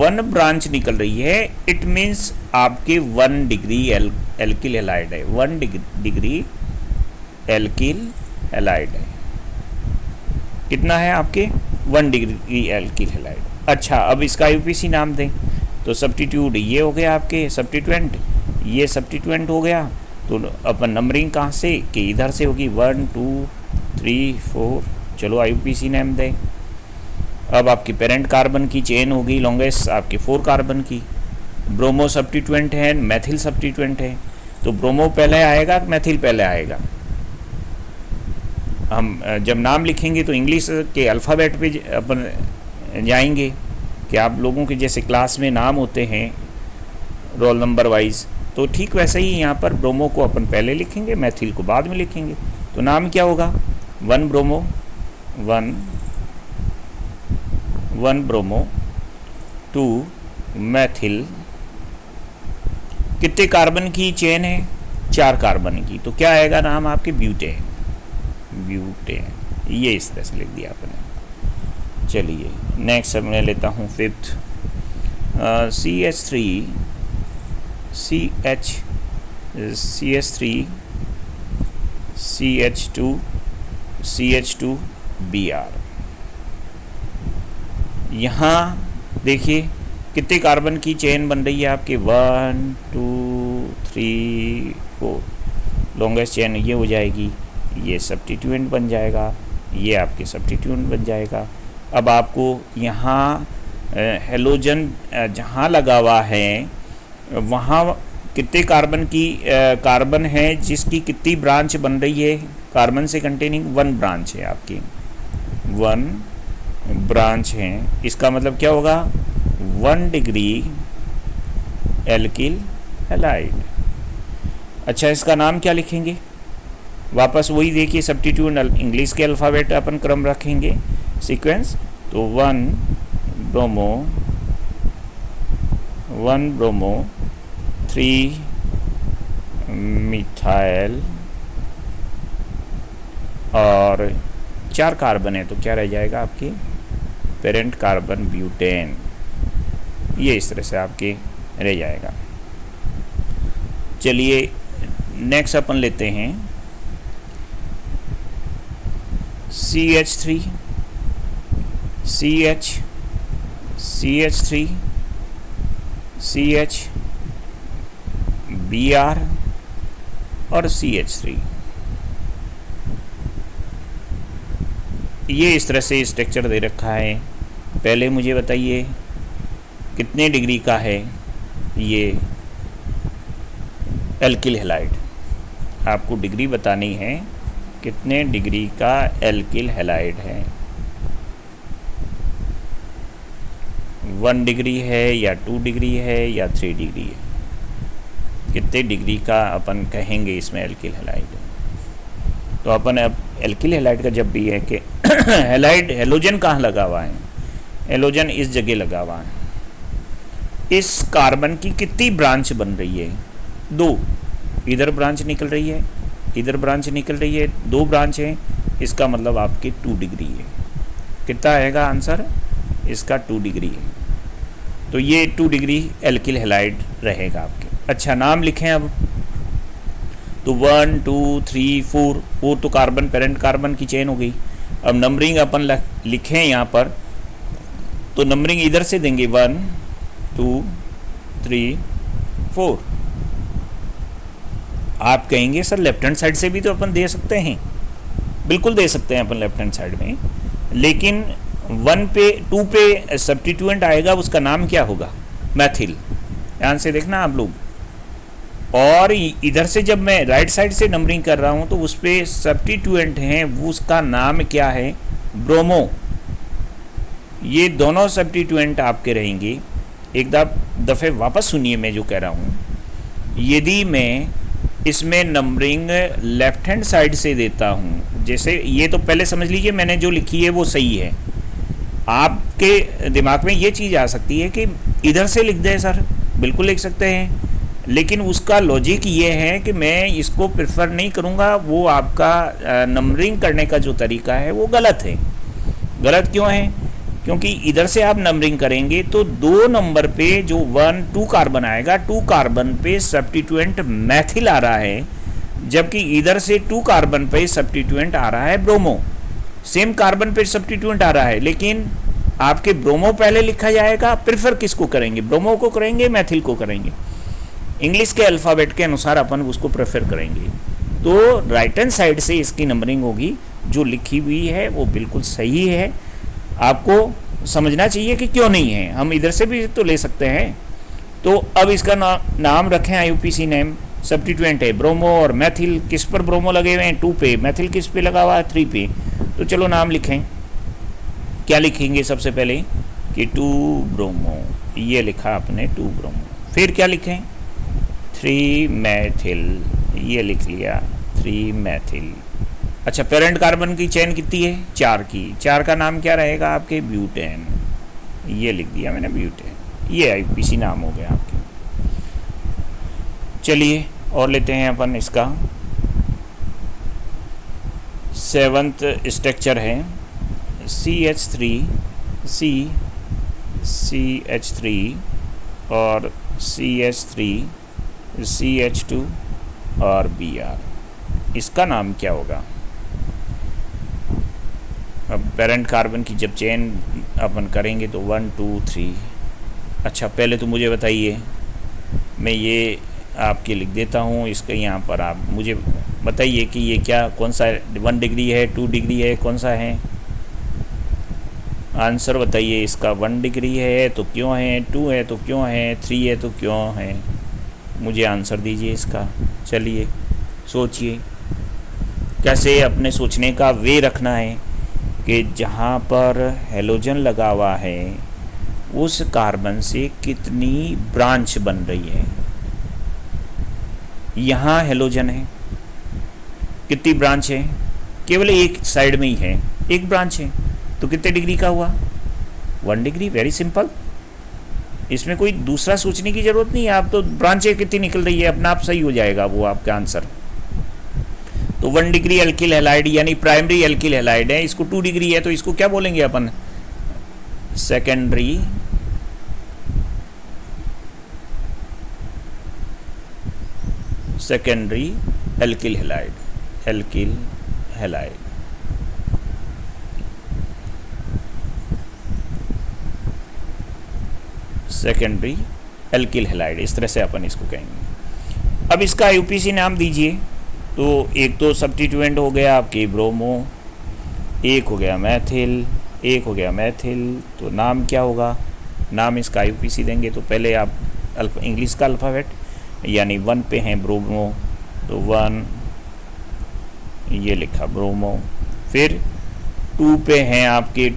[SPEAKER 1] 1 ब्रांच निकल रही है। इट मीन्स आपके 1 डिग्री एल्किल हैलाइड है, 1 डिग्री एल्किल हैलाइड है। कितना है आपके? 1 डिग्री एल्किल हैलाइड। अच्छा, अब इसका IUPAC नाम दें तो सब्स्टिट्यूट ये हो गया आपके सब्स्टिट्यूएंट, ये सब्स्टिट्यूएंट हो गया। तो अपन नंबरिंग कहाँ से? कि इधर से होगी, 1 2 3 4। चलो IUPAC नाम दें। अब आपकी पेरेंट कार्बन की चेन होगी लॉन्गेस्ट आपके 4 कार्बन की। ब्रोमो सब्स्टिट्यूएंट है, मैथिल सब्स्टिट्यूएंट है, तो ब्रोमो पहले आएगा, मैथिल पहले आएगा। हम जब नाम लिखेंगे तो इंग्लिश के अल्फ़ाबेट पे अपन जाएंगे कि आप लोगों के जैसे क्लास में नाम होते हैं रोल नंबर वाइज, तो ठीक वैसे ही यहाँ पर ब्रोमो को अपन पहले लिखेंगे, मैथिल को बाद में लिखेंगे। तो नाम क्या होगा? 1 ब्रोमो 1 ब्रोमो 2 मैथिल। कितने कार्बन की चेन है? 4 कार्बन की, तो क्या आएगा नाम आपके? ब्यूटेन। ब्यूटेन, ये इस तरह से लिख दिया आपने। चलिए नेक्स्ट मैं लेता हूँ 5th, CH3 CH2 CH2 Br। यहाँ देखिए कितने कार्बन की चेन बन रही है आपके? 1 2 3 4। लॉन्गेस्ट चेन ये हो जाएगी, ये सब्स्टिट्यूएंट बन जाएगा, ये आपके सब्स्टिट्यूएंट बन जाएगा। अब आपको यहाँ हेलोजन जहाँ लगा हुआ है वहाँ कितने कार्बन है जिसकी कितनी ब्रांच बन रही है? कार्बन से कंटेनिंग 1 ब्रांच है आपकी, 1 ब्रांच है। इसका मतलब क्या होगा? 1 डिग्री एल्किल हैलाइड। अच्छा, इसका नाम क्या लिखेंगे? वापस वही देखिए, सब्स्टिट्यूट इंग्लिश के अल्फ़ाबेट अपन क्रम रखेंगे, सीक्वेंस। तो 1 ब्रोमो 3 मिथाइल और 4 कार्बन है, तो क्या रह जाएगा आपकी? Parent carbon butane. ये इस तरह से आपके रह जाएगा। चलिए नेक्स्ट अपन लेते हैं CH3, CH, CH3, CH, Br और CH3। ये इस तरह से स्ट्रक्चर दे रखा है। पहले मुझे बताइए कितने डिग्री का है ये एल्किल हैलाइड। आपको डिग्री बतानी है, कितने डिग्री का एल्किल हैलाइड है। 1 डिग्री है या 2 डिग्री है या 3 डिग्री है, कितने डिग्री का अपन कहेंगे इसमें एल्किल हैलाइड है। तो अपन अब एल्किल हैलाइड का जब भी है कि हैलाइड हेलोजन कहाँ लगा हुआ है, हेलोजन इस जगह लगा हुआ है। इस कार्बन की कितनी ब्रांच बन रही है? 2। इधर ब्रांच निकल रही है, इधर ब्रांच निकल रही है, 2 ब्रांच है। इसका मतलब आपकी 2 डिग्री है। कितना आएगा आंसर इसका? 2 डिग्री है। तो ये 2 डिग्री एल्किल हैलाइड रहेगा आपके। अच्छा, नाम लिखें अब। तो 1 2 3 4, वो तो कार्बन पेरेंट कार्बन की चेन हो गई। अब नंबरिंग अपन लिखें यहाँ पर, तो नंबरिंग इधर से देंगे 1 2 3 4। आप कहेंगे सर लेफ्ट हैंड साइड से भी तो अपन दे सकते हैं। बिल्कुल दे सकते हैं अपन लेफ्ट हैंड साइड में, लेकिन 1 पे 2 पे सब्स्टिट्यूएंट आएगा, उसका नाम क्या होगा? मैथिल। ध्यान से देखना आप लोग। और इधर से जब मैं राइट साइड से नंबरिंग कर रहा हूँ तो उस पर सब्स्टिट्यूएंट हैं, वो उसका नाम क्या है? ब्रोमो। ये दोनों सब्स्टिट्यूएंट आपके रहेंगे। एक दफ़े वापस सुनिए मैं जो कह रहा हूँ। यदि मैं इसमें नंबरिंग लेफ्ट हैंड साइड से देता हूँ, जैसे ये तो पहले समझ लीजिए मैंने जो लिखी है वो सही है। आपके दिमाग में ये चीज़ आ सकती है कि इधर से लिख दें सर, बिल्कुल लिख सकते हैं, लेकिन उसका लॉजिक ये है कि मैं इसको प्रेफर नहीं करूँगा। वो आपका नंबरिंग करने का जो तरीका है वो गलत है। गलत क्यों है? क्योंकि इधर से आप नंबरिंग करेंगे तो 2 नंबर पे जो 1 2 कार्बन आएगा, 2 कार्बन पे सब्स्टिट्यूएंट मैथिल आ रहा है, जबकि इधर से 2 कार्बन पे सब्स्टिट्यूएंट आ रहा है ब्रोमो। सेम कार्बन पे सब्स्टिट्यूएंट आ रहा है, लेकिन आपके ब्रोमो पहले लिखा जाएगा। प्रेफर किसको करेंगे? ब्रोमो को करेंगे, मैथिल को करेंगे? इंग्लिश के अल्फ़ाबेट के अनुसार अपन उसको प्रेफर करेंगे। तो राइट हैंड साइड से इसकी नंबरिंग होगी। जो लिखी हुई है वो बिल्कुल सही है। आपको समझना चाहिए कि क्यों नहीं है, हम इधर से भी तो ले सकते हैं। तो अब इसका नाम रखें IUPAC नेम। सब्स्टिट्यूएंट है ब्रोमो और मैथिल। किस पर ब्रोमो लगे हुए हैं? 2 पे। मैथिल किस पे लगा हुआ है? 3 पे। तो चलो नाम लिखें। क्या लिखेंगे सबसे पहले कि 2 ब्रोमो, ये लिखा आपने 2 ब्रोमो। फिर क्या लिखें? 3 मैथिल, ये लिख लिया 3 मैथिल। अच्छा, पेरेंट कार्बन की चेन कितनी है? 4 की। 4 का नाम क्या रहेगा आपके? ब्यूटेन। ये लिख दिया मैंने ब्यूटेन। ये IUPAC नाम हो गया आपके। चलिए और लेते हैं अपन इसका 7th स्ट्रक्चर है CH3 C, CH3 और CH3 CH2 और Br। इसका नाम क्या होगा? अब पेरेंट कार्बन की जब चेन अपन करेंगे तो 1 2 3। अच्छा, पहले तो मुझे बताइए, मैं ये आपके लिख देता हूँ। इसका यहाँ पर आप मुझे बताइए कि ये क्या, कौन सा 1 डिग्री है, 2 डिग्री है, कौन सा है? आंसर बताइए इसका। 1 डिग्री है तो क्यों है, 2 है तो क्यों है, 3 है तो क्यों है? मुझे आंसर दीजिए इसका। चलिए सोचिए। कैसे अपने सोचने का वे रखना है कि जहाँ पर हेलोजन लगा हुआ है उस कार्बन से कितनी ब्रांच बन रही है। यहाँ हेलोजन है, कितनी ब्रांच है? केवल एक साइड में ही है, एक ब्रांच है, तो कितने डिग्री का हुआ? 1 डिग्री। वेरी सिंपल, इसमें कोई दूसरा सोचने की ज़रूरत नहीं है। आप तो ब्रांचें कितनी निकल रही है, अपना आप सही हो जाएगा वो आपका आंसर। तो 1 डिग्री एल्किल हैलाइड यानी प्राइमरी एल्किल हैलाइड है। इसको 2 डिग्री है तो इसको क्या बोलेंगे अपन? Secondary secondary alkyl halide, alkyl halide. Secondary alkyl halide, इस तरह से अपन इसको कहेंगे। अब इसका आईयूपीसी नाम दीजिए। तो एक तो सब्स्टिट्यूएंट हो गया आपके ब्रोमो, एक हो गया मैथिल, एक हो गया मैथिल, तो नाम क्या होगा? नाम इसका आईयूपीसी देंगे। तो पहले आप इंग्लिश का अल्फ़ाबेट, यानी 1 पे हैं ब्रोमो, तो 1 ये लिखा ब्रोमो। फिर 2 पे हैं आपके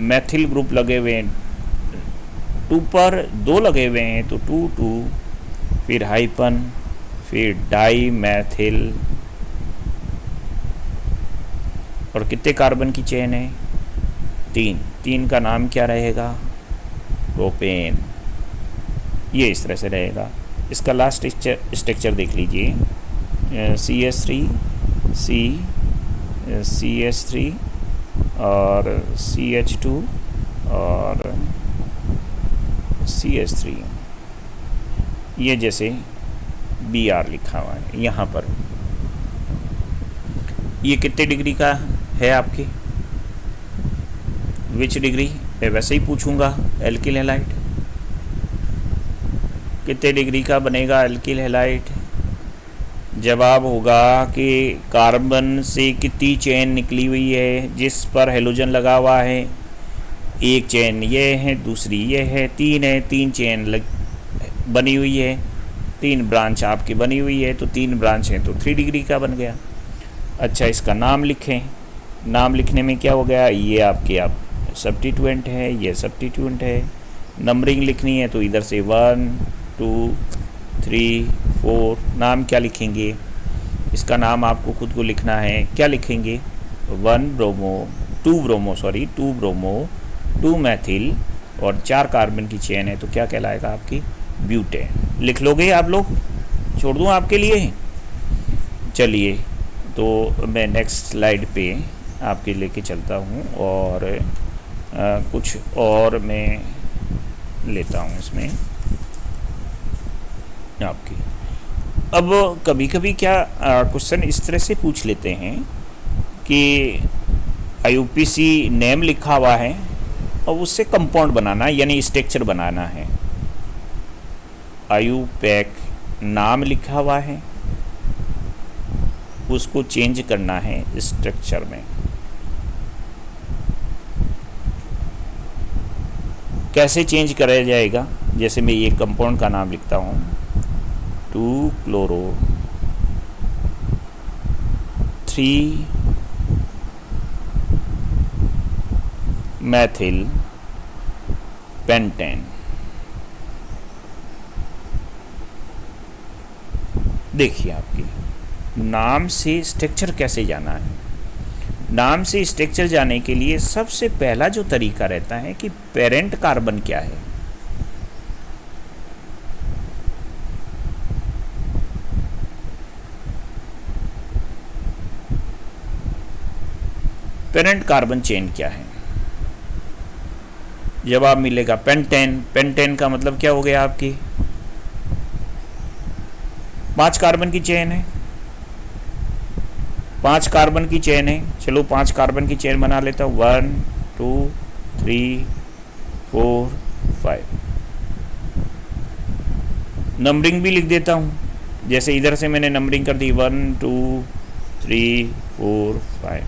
[SPEAKER 1] मैथिल ग्रुप लगे हुए हैं, 2 पर 2 लगे हुए हैं तो 2 2, फिर हाइपन, फिर डाई मैथिल। और कितने कार्बन की चेन है? 3। 3 का नाम क्या रहेगा? प्रोपेन। ये इस तरह से रहेगा। इसका लास्ट स्ट्रक्चर देख लीजिए, CH3 CH3 और CH2 और CH3, ये जैसे Br लिखा हुआ है यहाँ पर। ये कितने डिग्री का है आपके? विच डिग्री? मैं वैसे ही पूछूंगा। एल्किल हैलाइड कितने डिग्री का बनेगा? एल्किल हैलाइड जवाब होगा कि कार्बन से कितनी चेन निकली हुई है जिस पर हेलोजन लगा हुआ है। एक चेन ये है, दूसरी ये है, 3 है, 3 चेन बनी हुई है, 3 ब्रांच आपकी बनी हुई है, तो 3 ब्रांच हैं तो 3 डिग्री का बन गया। अच्छा, इसका नाम लिखें। नाम लिखने में क्या हो गया? ये आपके आप सब्स्टिट्यूएंट है, ये सब्स्टिट्यूएंट है। नंबरिंग लिखनी है तो इधर से 1 2 3 4। नाम क्या लिखेंगे? इसका नाम आपको खुद को लिखना है। क्या लिखेंगे? 2 ब्रोमो 2 मैथिल और 4 कार्बन की चेन है तो क्या कहलाएगा आपकी? ब्यूटेन। लिख लोगे आप लोग? छोड़ दूँ आपके लिए? चलिए, तो मैं नेक्स्ट स्लाइड पे आपके लेके चलता हूँ और कुछ और मैं लेता हूँ इसमें आपकी। अब कभी कभी क्या क्वेश्चन इस तरह से पूछ लेते हैं कि आईयूपीसी नेम लिखा हुआ है और उससे कंपाउंड बनाना है, यानी स्ट्रक्चर बनाना है। आईयूपैक नाम लिखा हुआ है, उसको चेंज करना है स्ट्रक्चर में। कैसे चेंज कराया जाएगा? जैसे मैं ये कंपाउंड का नाम लिखता हूँ, 2 क्लोरो 3 मैथिल पेंटेन। देखिए आपकी नाम से स्ट्रक्चर कैसे जाना है। नाम से स्ट्रक्चर जाने के लिए सबसे पहला जो तरीका रहता है कि पेरेंट कार्बन क्या है। पेरेंट कार्बन चेन क्या है? जवाब मिलेगा पेंटेन। पेंटेन का मतलब क्या हो गया आपकी? 5 कार्बन की चेन है, 5 कार्बन की चेन है। चलो 5 कार्बन की चेन बना लेता हूँ, 1 2 3 4 5। नंबरिंग भी लिख देता हूँ, जैसे इधर से मैंने नंबरिंग कर दी 1 2 3 4 5।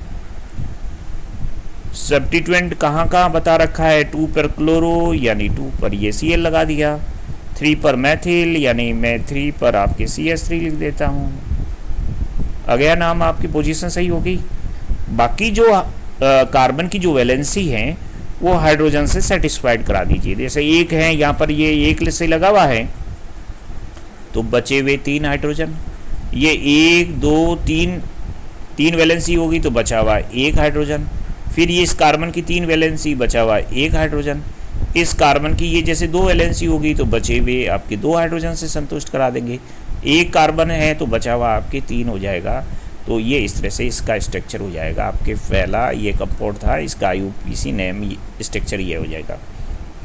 [SPEAKER 1] सब्स्टिट्यूएंट कहाँ कहाँ बता रखा है? 2 पर क्लोरो यानी 2 पर ये Cl लगा दिया, 3 पर मैथिल यानी मैं 3 पर आपके CH3 लिख देता हूँ। आ गया नाम, आपकी पोजीशन सही होगी। बाकी जो कार्बन की जो वैलेंसी है वो हाइड्रोजन से सेटिस्फाइड करा दीजिए। जैसे एक है यहाँ पर, ये एक से लगा हुआ है तो बचे हुए 3 हाइड्रोजन। ये 1 2 3 वैलेंसी होगी तो बचा हुआ 1 हाइड्रोजन। फिर ये इस कार्बन की 3 वैलेंसी, बचा हुआ 1 हाइड्रोजन। इस कार्बन की ये जैसे 2 वैलेंसी होगी तो बचे हुए आपके 2 हाइड्रोजन से संतुष्ट करा देंगे। 1 कार्बन है तो बचा हुआ आपके 3 हो जाएगा। तो ये इस तरह से इसका स्ट्रक्चर हो जाएगा। आपके पहला ये कंपाउंड था, इसका आईयूपीसी नेम स्ट्रक्चर ये हो जाएगा।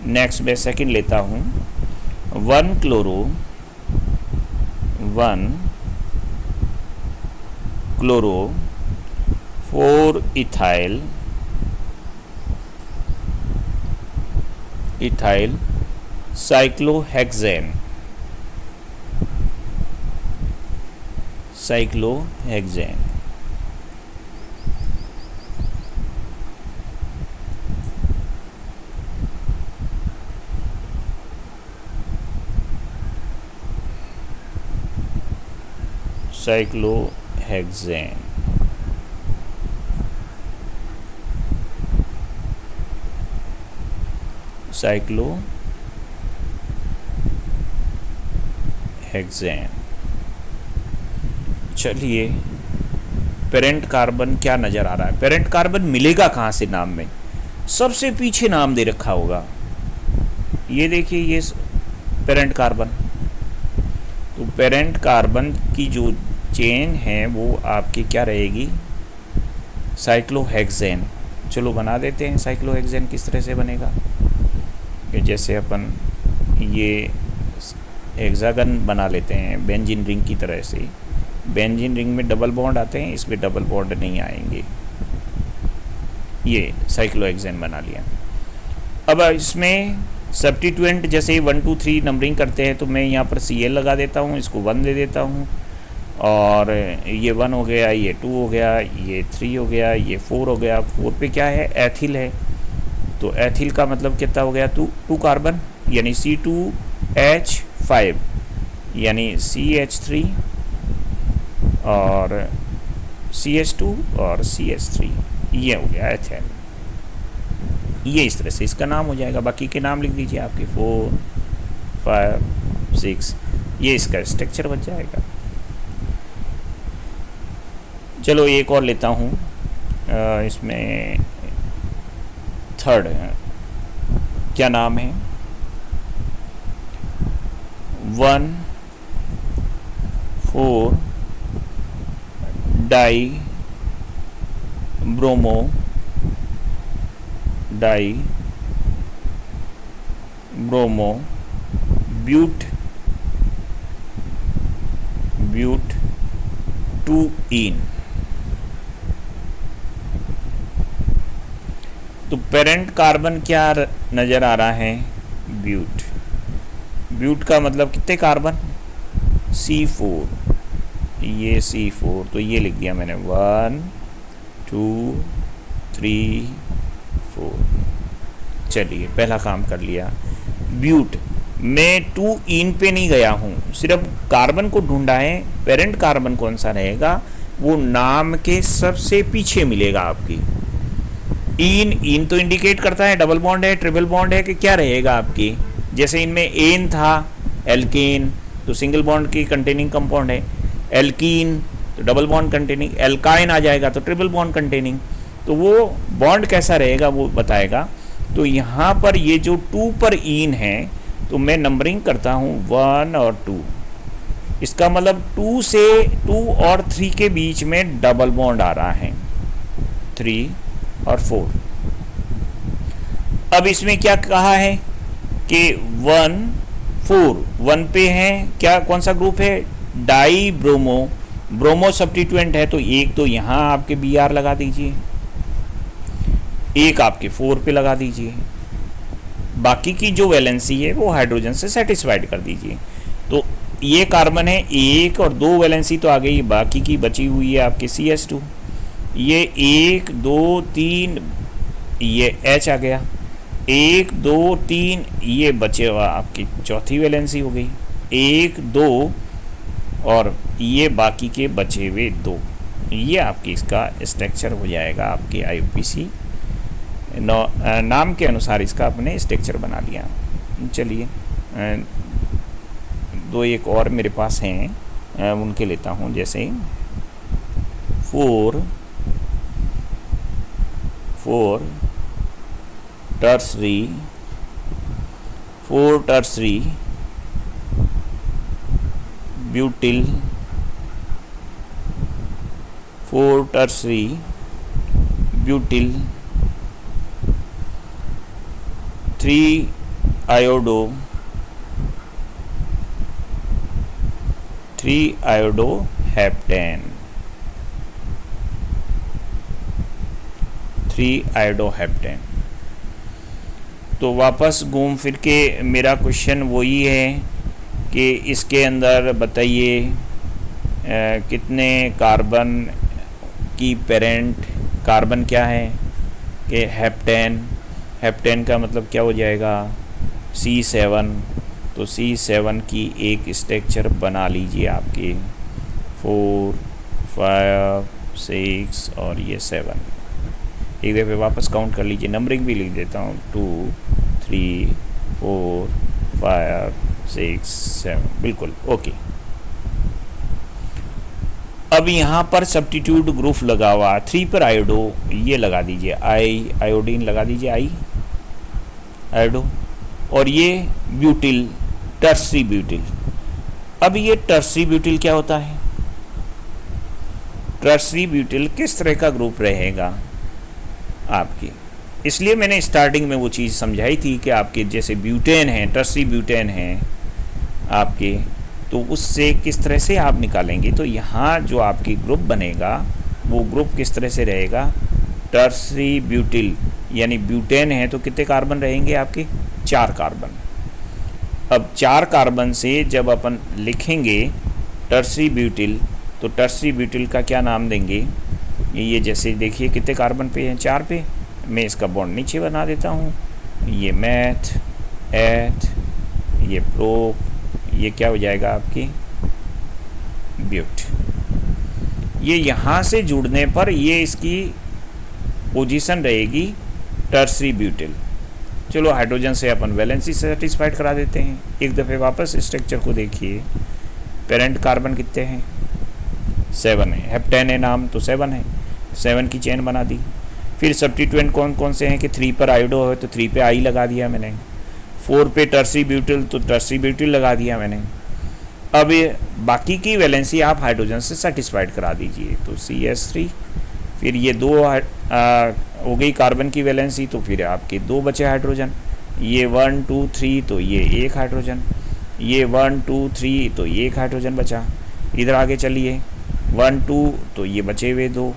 [SPEAKER 1] नेक्स्ट मैं सेकंड लेता हूँ, 1 chloro 1 chloro, 4 ethyl, cyclohexane, cyclohexane. Cyclohexane. Cyclohexane. चलिए, पेरेंट कार्बन क्या नज़र आ रहा है? पेरेंट कार्बन मिलेगा कहाँ से नाम में? सबसे पीछे नाम दे रखा होगा। ये देखिए, ये पेरेंट कार्बन। तो पेरेंट कार्बन की जो चेन है वो आपकी क्या रहेगी? साइक्लोहेक्सेन। चलो बना देते हैं साइक्लोहेक्सेन किस तरह से बनेगा। कि जैसे अपन ये हेक्सागन बना लेते हैं बेंजीन रिंग की तरह से। बेंजीन रिंग में डबल बॉन्ड आते हैं, इसमें डबल बॉन्ड नहीं आएंगे। ये साइक्लोहेक्सेन बना लिया। अब इसमें सब्स्टिट्यूएंट जैसे 1 2 3 नंबरिंग करते हैं, तो मैं यहाँ पर Cl लगा देता हूँ, इसको 1 दे देता हूँ, और ये 1 हो गया, ये 2 हो गया, ये 3 हो गया, ये 4 हो गया। 4 पे क्या है? एथिल है। तो एथिल का मतलब कितना हो गया? 2 कार्बन, यानी C2H5, यानी CH3 और CH2 और CH3, ये हो गया एथेन। ये इस तरह से इसका नाम हो जाएगा। बाकी के नाम लिख दीजिए आपके 4 5 6, ये इसका स्ट्रक्चर बन जाएगा। चलो एक और लेता हूँ, इसमें थर्ड क्या नाम है? 1,4 डाई ब्रोमो ब्यूट 2-इन। तो पेरेंट कार्बन क्या नज़र आ रहा है? ब्यूट का मतलब कितने कार्बन? C4, ये C4, तो ये लिख दिया मैंने 1 2 3 4। चलिए, पहला काम कर लिया। ब्यूट मैं 2-इन पे नहीं गया हूँ, सिर्फ कार्बन को ढूंढा है। पेरेंट कार्बन कौन सा रहेगा? वो नाम के सबसे पीछे मिलेगा आपकी। इन तो इंडिकेट करता है डबल बॉन्ड है, ट्रिपल बॉन्ड है, कि क्या रहेगा आपकी। जैसे इनमें एन था, एल्केन, तो सिंगल बॉन्ड की कंटेनिंग कंपाउंड है। एल्कीन तो डबल बॉन्ड कंटेनिंग। एल्काइन आ जाएगा तो ट्रिपल बॉन्ड कंटेनिंग। तो वो बॉन्ड कैसा रहेगा वो बताएगा। तो यहाँ पर ये जो 2 पर इन है, तो मैं नंबरिंग करता हूँ 1 और 2। इसका मतलब 2 और 3 के बीच में डबल बॉन्ड आ रहा है, 3 और 4। अब इसमें क्या कहा है कि 1 4 1 पे है क्या? कौन सा ग्रुप है? डाई ब्रोमो सब्स्टिट्यूएंट है, तो एक तो यहाँ आपके Br लगा दीजिए, एक आपके 4 पे लगा दीजिए। बाकी की जो वैलेंसी है वो हाइड्रोजन से सेटिस्फाइड कर दीजिए। तो ये कार्बन है, 1 और 2 वैलेंसी तो आ गई, बाकी की बची हुई है आपकी CH2। ये 1 2 3, ये H आ गया, 1 2 3, ये बचे हुआ आपकी चौथी वैलेंसी हो गई, 1 2, और ये बाकी के बचे हुए 2। ये आपकी इसका स्ट्रक्चर हो जाएगा आपके IUPAC। नाम के अनुसार इसका अपने स्ट्रक्चर बना लिया। चलिए, 2 एक और मेरे पास हैं, उनके लेता हूँ। जैसे 4 tertiary butyl, 4 tertiary butyl, 3 iodo heptane. 3-आयोडोहेप्टेन। तो वापस घूम फिर के मेरा क्वेश्चन वही है कि इसके अंदर बताइए कितने कार्बन की पेरेंट कार्बन क्या है कि हेप्टेन। हेप्टेन का मतलब क्या हो जाएगा C7। तो C7 की एक स्ट्रक्चर बना लीजिए आपके 4, 5, 6 और ये 7। एक दफ़े वापस काउंट कर लीजिए, नंबरिंग भी लिख देता हूँ 2, 3, 4, 5, 6, 7। बिल्कुल ओके। अब यहाँ पर सब्स्टिट्यूट ग्रुप लगा हुआ 3 पर आयोडो, ये लगा दीजिए आयोडीन लगा दीजिए आयोडो, और ये ब्यूटिल टर्सरी ब्यूटिल। अब ये टर्सरी ब्यूटिल क्या होता है? टर्सरी ब्यूटिल किस तरह का ग्रुप रहेगा आपकी, इसलिए मैंने स्टार्टिंग में वो चीज़ समझाई थी कि आपके जैसे ब्यूटेन है, टर्सरी ब्यूटेन है आपके, तो उससे किस तरह से आप निकालेंगे। तो यहाँ जो आपकी ग्रुप बनेगा वो ग्रुप किस तरह से रहेगा, टर्सरी ब्यूटिल, यानी ब्यूटेन है तो कितने कार्बन रहेंगे आपके 4 कार्बन। अब 4 कार्बन से जब अपन लिखेंगे टर्सरी ब्यूटिल, तो टर्सरी ब्यूटिल का क्या नाम देंगे, ये जैसे देखिए कितने कार्बन पे हैं 4 पे, मैं इसका बॉन्ड नीचे बना देता हूँ, ये मैथ एथ, ये प्रोप, ये क्या हो जाएगा आपकी ब्यूट। ये यहाँ से जुड़ने पर ये इसकी पोजीशन रहेगी टर्सरी ब्यूटिल। चलो हाइड्रोजन से अपन वैलेंसी सेटिस्फाइड करा देते हैं। एक दफ़े वापस स्ट्रक्चर को देखिए, पेरेंट कार्बन कितने हैं 7 है, हेप्टेन है नाम तो 7 है, 7 की चेन बना दी। फिर सब्स्टिट्यूएंट कौन कौन से हैं कि 3 पर आयोडो है तो 3 पे आई लगा दिया मैंने, 4 पे टर्सरी ब्यूटिल तो टर्सरी ब्यूटिल लगा दिया मैंने। अब ये बाकी की वैलेंसी आप हाइड्रोजन से सेटिस्फाइड करा दीजिए, तो CH3, फिर ये 2 हो गई कार्बन की वैलेंसी, तो फिर आपके 2 बचे हाइड्रोजन, ये 1, 2, 3 तो ये 1 हाइड्रोजन, ये 1, 2, 3 तो ये 1 हाइड्रोजन बचा। इधर आगे चलिए 1, 2 तो ये बचे हुए 2,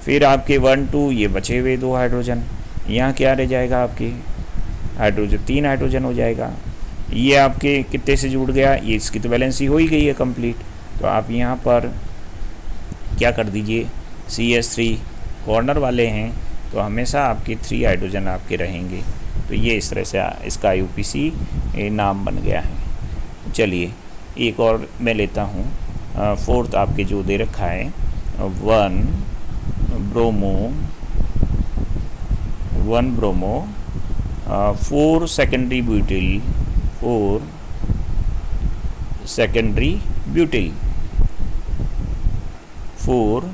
[SPEAKER 1] फिर आपके 1, 2 ये बचे हुए 2 हाइड्रोजन, यहाँ क्या रह जाएगा आपके हाइड्रोजन 3 हाइड्रोजन हो जाएगा। ये आपके कितने से जुड़ गया, ये इसकी तो वैलेंसी हो ही गई है कंप्लीट, तो आप यहाँ पर क्या कर दीजिए CH3 कॉर्नर वाले हैं तो हमेशा आपके 3 हाइड्रोजन आपके रहेंगे। तो ये इस तरह से इसका UPC नाम बन गया है। चलिए एक और मैं लेता हूँ, 4th आपके जो दे रखा है 1 bromo 4 secondary butyl, 4 secondary butyl, 4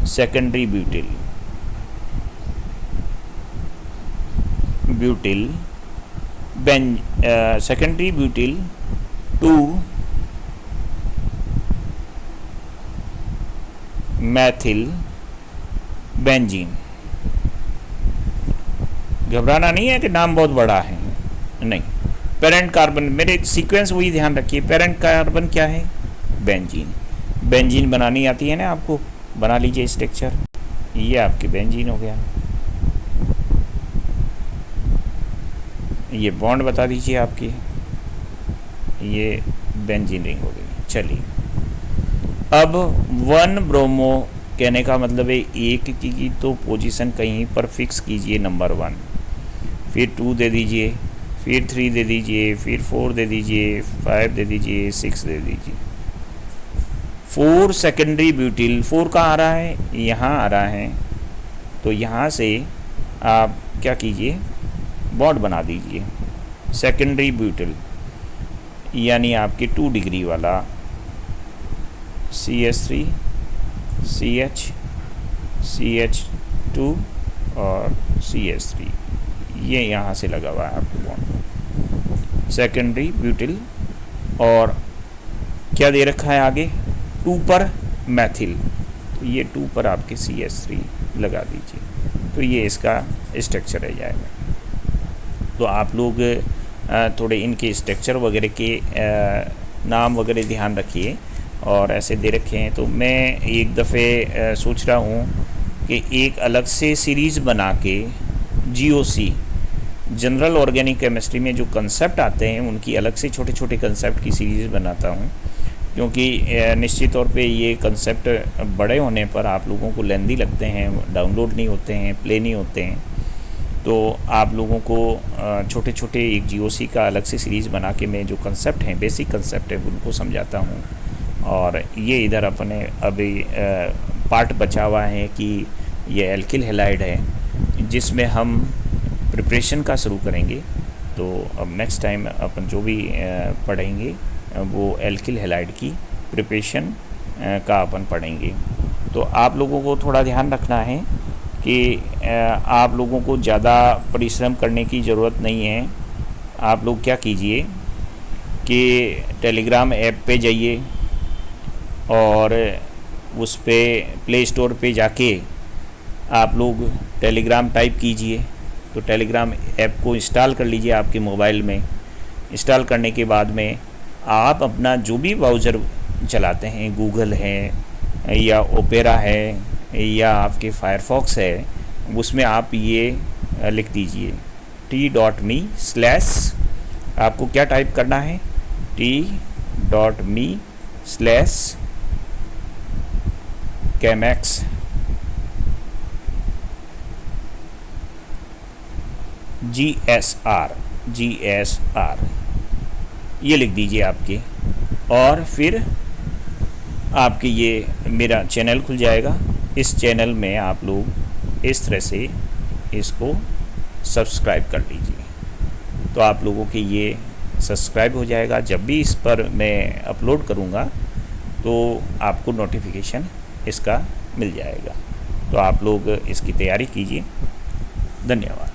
[SPEAKER 1] secondary butyl secondary butyl 2 Maithil benzene. घबराना नहीं है कि नाम बहुत बड़ा है, नहीं। पेरेंट कार्बन, मेरे सीक्वेंस वही ध्यान रखिए, पेरेंट कार्बन क्या है बेंजीन। बेंजीन बनानी आती है ना आपको, बना लीजिए स्ट्रक्चर, ये आपके बेंजीन हो गया। ये बॉन्ड बता दीजिए आपकी, ये बेंजीन रिंग हो गई। चलिए अब 1 ब्रोमो कहने का मतलब है एक की तो पोजीशन कहीं पर फिक्स कीजिए नंबर 1, फिर 2 दे दीजिए, फिर 3 दे दीजिए, फिर 4 दे दीजिए, 5 दे दीजिए, 6 दे दीजिए। 4 सेकेंडरी ब्यूटिल, 4 कहाँ आ रहा है, यहाँ आ रहा है, तो यहाँ से आप क्या कीजिए बॉन्ड बना दीजिए सेकेंडरी ब्यूटिल, यानी आपके 2 डिग्री वाला CH3 CH CH2 और CH3, ये यहाँ से लगा हुआ है आपको बॉन्ड सेकेंडरी ब्यूटिल। और क्या दे रखा है आगे 2 पर मैथिल, तो ये 2 पर आपके CH3 लगा दीजिए, तो ये इसका स्ट्रक्चर रह जाएगा। तो आप लोग थोड़े इनके स्ट्रक्चर वगैरह के नाम वगैरह ध्यान रखिए, और ऐसे दे रखे हैं। तो मैं एक दफ़े सोच रहा हूँ कि एक अलग से सीरीज़ बना के जीओसी, जनरल ऑर्गेनिक केमिस्ट्री में जो कंसेप्ट आते हैं उनकी अलग से छोटे छोटे कंसेप्ट की सीरीज़ बनाता हूँ, क्योंकि निश्चित तौर पे ये कंसेप्ट बड़े होने पर आप लोगों को लेंदी लगते हैं, डाउनलोड नहीं होते हैं, प्ले नहीं होते हैं। तो आप लोगों को छोटे छोटे एक जीओसी का अलग से सीरीज़ बना के मैं जो कंसेप्ट हैं, बेसिक कंसेप्ट है, उनको समझाता हूँ। और ये इधर अपने अभी पार्ट बचा हुआ है कि ये एल्किल हैलाइड है, जिसमें हम प्रिपरेशन का शुरू करेंगे। तो अब नेक्स्ट टाइम अपन जो भी पढ़ेंगे वो एल्किल हैलाइड की प्रिपरेशन का अपन पढ़ेंगे। तो आप लोगों को थोड़ा ध्यान रखना है कि आप लोगों को ज़्यादा परिश्रम करने की ज़रूरत नहीं है। आप लोग क्या कीजिए कि टेलीग्राम ऐप पे जाइए और उस पे प्ले स्टोर पे जाके आप लोग टेलीग्राम टाइप कीजिए। तो टेलीग्राम ऐप को इंस्टॉल कर लीजिए आपके मोबाइल में। इंस्टॉल करने के बाद में आप अपना जो भी ब्राउज़र चलाते हैं, गूगल है या ओपेरा है या आपके फायरफॉक्स है, उसमें आप ये लिख दीजिए t.me/ आपको क्या टाइप करना है, t.me/ Chemex GSR ये लिख दीजिए आपके, और फिर आपके ये मेरा चैनल खुल जाएगा। इस चैनल में आप लोग इस तरह से इसको सब्सक्राइब कर लीजिए। तो आप लोगों के ये सब्सक्राइब हो जाएगा। जब भी इस पर मैं अपलोड करूँगा तो आपको नोटिफिकेशन इसका मिल जाएगा। तो आप लोग इसकी तैयारी कीजिए। धन्यवाद।